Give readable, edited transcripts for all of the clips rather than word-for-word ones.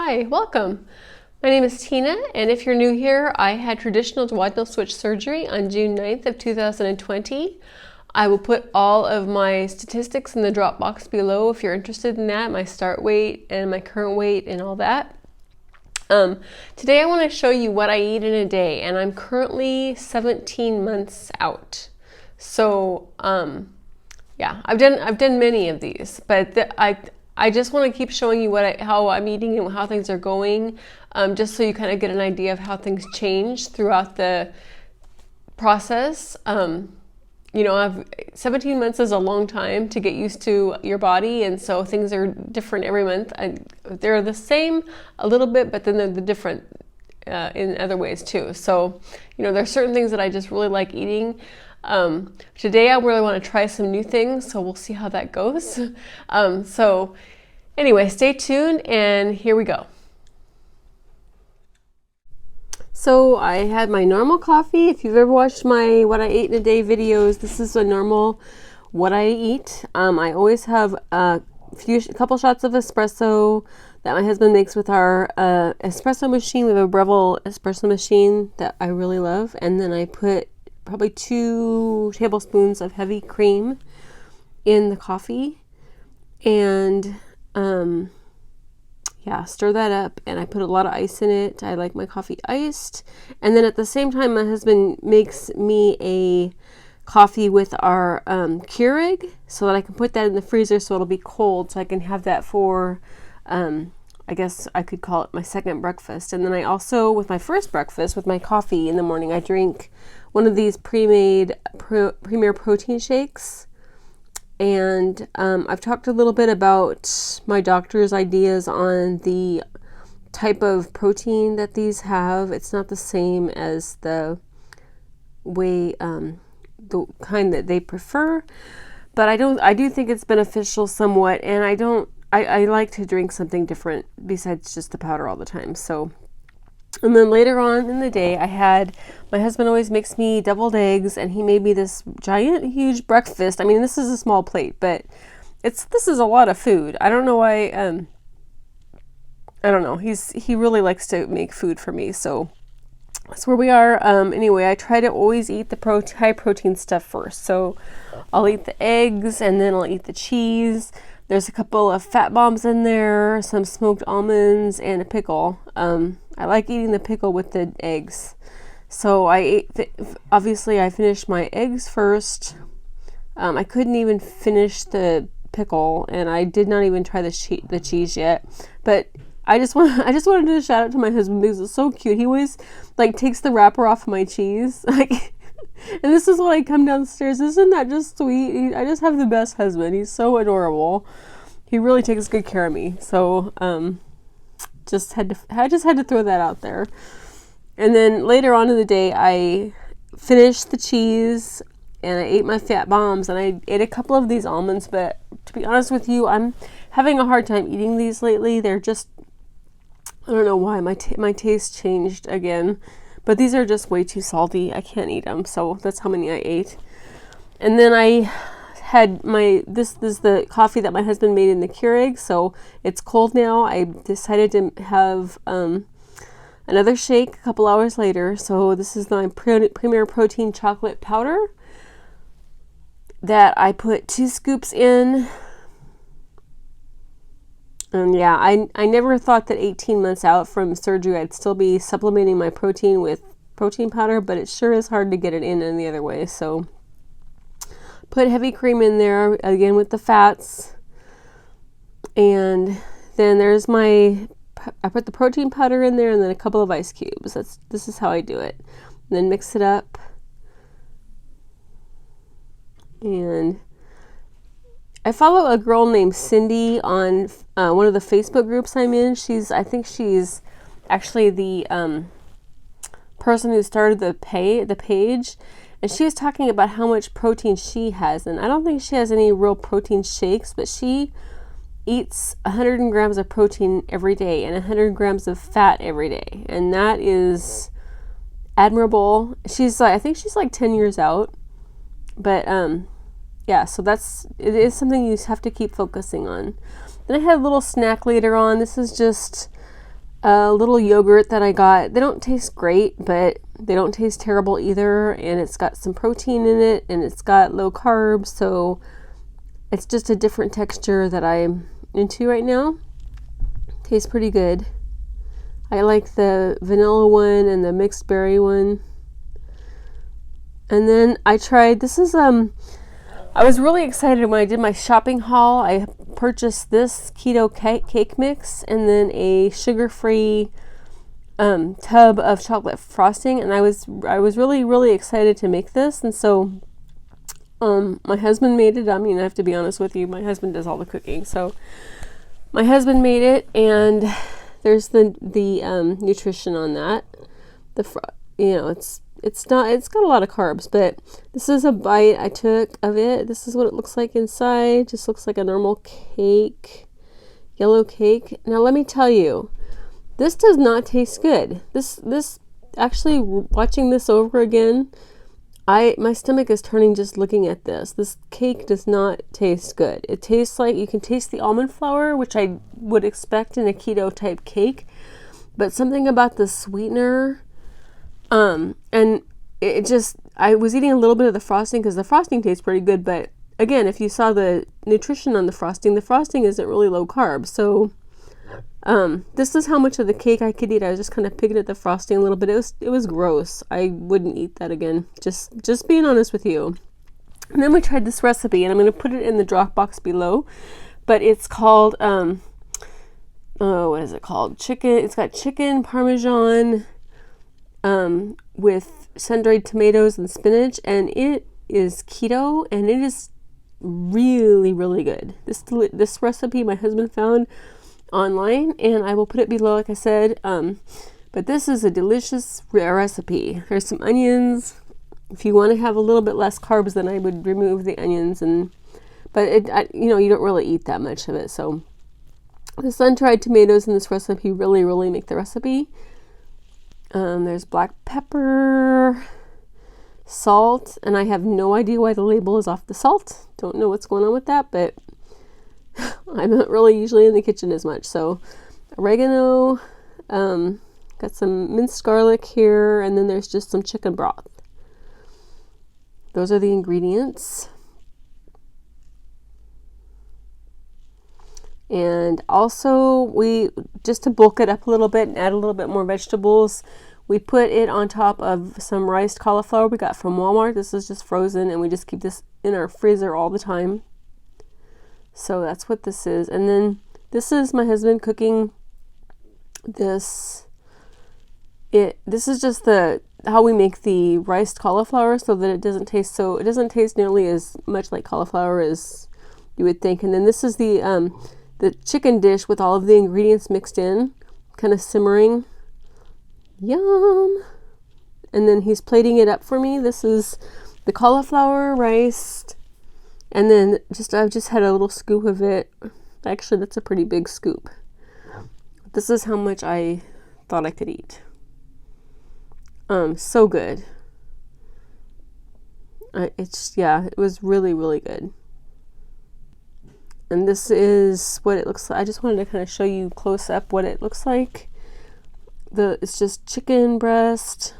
Hi, welcome. My name is Tina, and if you're new here, I had traditional duodenal switch surgery on June 9th of 2020. I will put all of my statistics in the drop box below if you're interested in that, my start weight and my current weight and all that. Today I want to show you what I eat in a day, and I'm currently 17 months out. So, yeah, I've done many of these, but I just want to keep showing you how I'm eating and how things are going, just so you kind of get an idea of how things change throughout the process. 17 months is a long time to get used to your body, and so things are different every month. They're the same a little bit, but then they're different in other ways too. So, there's certain things that I just really like eating. Today I really want to try some new things, so we'll see how that goes. So anyway, stay tuned and here we go. So I had my normal coffee. If you've ever watched my what I ate in a day videos, this is a normal what I eat. I always have a couple shots of espresso that my husband makes with our espresso machine. We have a Breville espresso machine that I really love, and then I put probably 2 tablespoons of heavy cream in the coffee, and stir that up, and I put a lot of ice in it. I like my coffee iced. And then at the same time, my husband makes me a coffee with our Keurig, so that I can put that in the freezer so it'll be cold, so I can have that for I guess I could call it my second breakfast. And then I also, with my first breakfast, with my coffee in the morning, I drink one of these pre-made Premier protein shakes. And I've talked a little bit about my doctor's ideas on the type of protein that these have. It's not the same as the way, the kind that they prefer, but I do think it's beneficial somewhat, and I like to drink something different besides just the powder all the time. So, and then later on in the day, my husband always makes me deviled eggs, and he made me this giant, huge breakfast. I mean, this is a small plate, but this is a lot of food. I don't know why, I don't know. He really likes to make food for me, so that's where we are. Anyway, I try to always eat the high protein stuff first. So I'll eat the eggs, and then I'll eat the cheese. There's a couple of fat bombs in there, some smoked almonds, and a pickle. I like eating the pickle with the eggs. So obviously I finished my eggs first. I couldn't even finish the pickle, and I did not even try the cheese yet. But I just wanted to shout out to my husband because it's so cute. He always takes the wrapper off of my cheese. And this is when I come downstairs. Isn't that just sweet? I just have the best husband. He's so adorable. He really takes good care of me. So I just had to throw that out there. And then later on in the day, I finished the cheese and I ate my fat bombs, and I ate a couple of these almonds. But to be honest with you, I'm having a hard time eating these lately. They're just, I don't know why, my taste changed again. But these are just way too salty. I can't eat them, so that's how many I ate. And then I had this is the coffee that my husband made in the Keurig, so it's cold now. I decided to have another shake a couple hours later. So this is my Premier Protein chocolate powder that I put 2 scoops in. And yeah, I never thought that 18 months out from surgery I'd still be supplementing my protein with protein powder, but it sure is hard to get it in any other way. So put heavy cream in there, again with the fats. And then I put the protein powder in there, and then a couple of ice cubes. This is how I do it. And then mix it up. And I follow a girl named Cindy on one of the Facebook groups I'm in. I think she's actually the person who started the page, and she was talking about how much protein she has. And I don't think she has any real protein shakes, but she eats 100 grams of protein every day and 100 grams of fat every day, and that is admirable. I think she's 10 years out, but yeah, so it is something you have to keep focusing on. Then I had a little snack later on. This is just a little yogurt that I got. They don't taste great, but they don't taste terrible either. And it's got some protein in it, and it's got low carbs. So it's just a different texture that I'm into right now. Tastes pretty good. I like the vanilla one and the mixed berry one. And then I tried, this is, I was really excited when I did my shopping haul. I purchased this keto cake mix and then a sugar-free tub of chocolate frosting, and I was really excited to make this. And so my husband made it. I mean, I have to be honest with you, my husband does all the cooking, so my husband made it, and there's the nutrition on that. It's got a lot of carbs, but this is a bite I took of it. This is what it looks like inside. Just looks like a normal cake, yellow cake. Now let me tell you, this does not taste good. This actually, watching this over again, my stomach is turning just looking at this. This cake does not taste good. It tastes like, you can taste the almond flour, which I would expect in a keto type cake, but something about the sweetener, and it just, I was eating a little bit of the frosting because the frosting tastes pretty good, but again, if you saw the nutrition on the frosting isn't really low carb. So this is how much of the cake I could eat. I was just kind of picking at the frosting a little bit. It was gross. I wouldn't eat that again. Just being honest with you. And then we tried this recipe, and I'm going to put it in the drop box below, but it's called, what is it called? It's got chicken Parmesan, with sun-dried tomatoes and spinach, and it is keto, and it is really good. This recipe my husband found online, and I will put it below, like I said, but this is a delicious recipe. There's some onions. If you want to have a little bit less carbs, then I would remove the onions, but you don't really eat that much of it. So the sun-dried tomatoes in this recipe really make the recipe. There's black pepper, salt, and I have no idea why the label is off the salt. Don't know what's going on with that, but I'm not really usually in the kitchen as much. So oregano, got some minced garlic here, and then there's just some chicken broth. Those are the ingredients. And also, just to bulk it up a little bit and add a little bit more vegetables, we put it on top of some riced cauliflower we got from Walmart. This is just frozen, and we just keep this in our freezer all the time. So that's what this is. And then this is my husband cooking this. This is just how we make the riced cauliflower, so that it doesn't taste nearly as much like cauliflower as you would think. And then this is the chicken dish with all of the ingredients mixed in, kind of simmering. Yum! And then he's plating it up for me. This is the cauliflower, rice, and then I've just had a little scoop of it. Actually, that's a pretty big scoop. This is how much I thought I could eat. So good. It was really good. And this is what it looks like. I just wanted to kind of show you close up what it looks like. It's just chicken breast.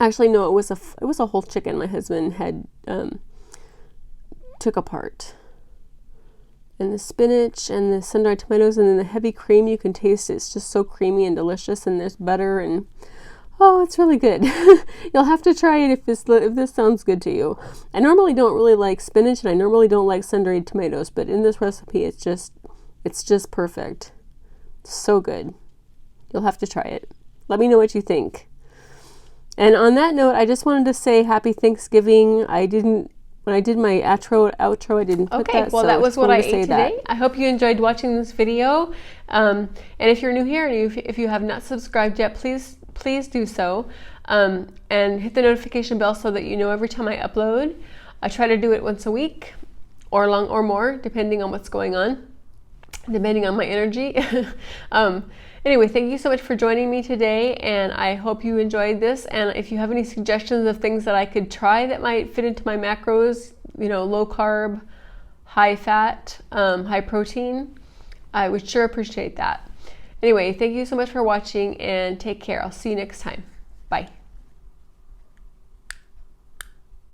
Actually, no, it was a whole chicken my husband had took apart. And the spinach and the sun-dried tomatoes, and then the heavy cream, you can taste it. It's just so creamy and delicious, and there's butter, and oh, it's really good. You'll have to try it if this sounds good to you. I normally don't really like spinach, and I normally don't like sun-dried tomatoes, but in this recipe, it's just perfect. It's so good. You'll have to try it. Let me know what you think. And on that note, I just wanted to say happy Thanksgiving. When I did my outro, I didn't put that. Okay, well, that was what I ate today. I hope you enjoyed watching this video. And if you're new here, and if you have not subscribed yet, please do so. And hit the notification bell so that you know every time I upload. I try to do it once a week or more, depending on what's going on, depending on my energy. Anyway, thank you so much for joining me today, and I hope you enjoyed this. And if you have any suggestions of things that I could try that might fit into my macros, low carb, high fat, high protein, I would sure appreciate that. Anyway, thank you so much for watching and take care. I'll see you next time. Bye.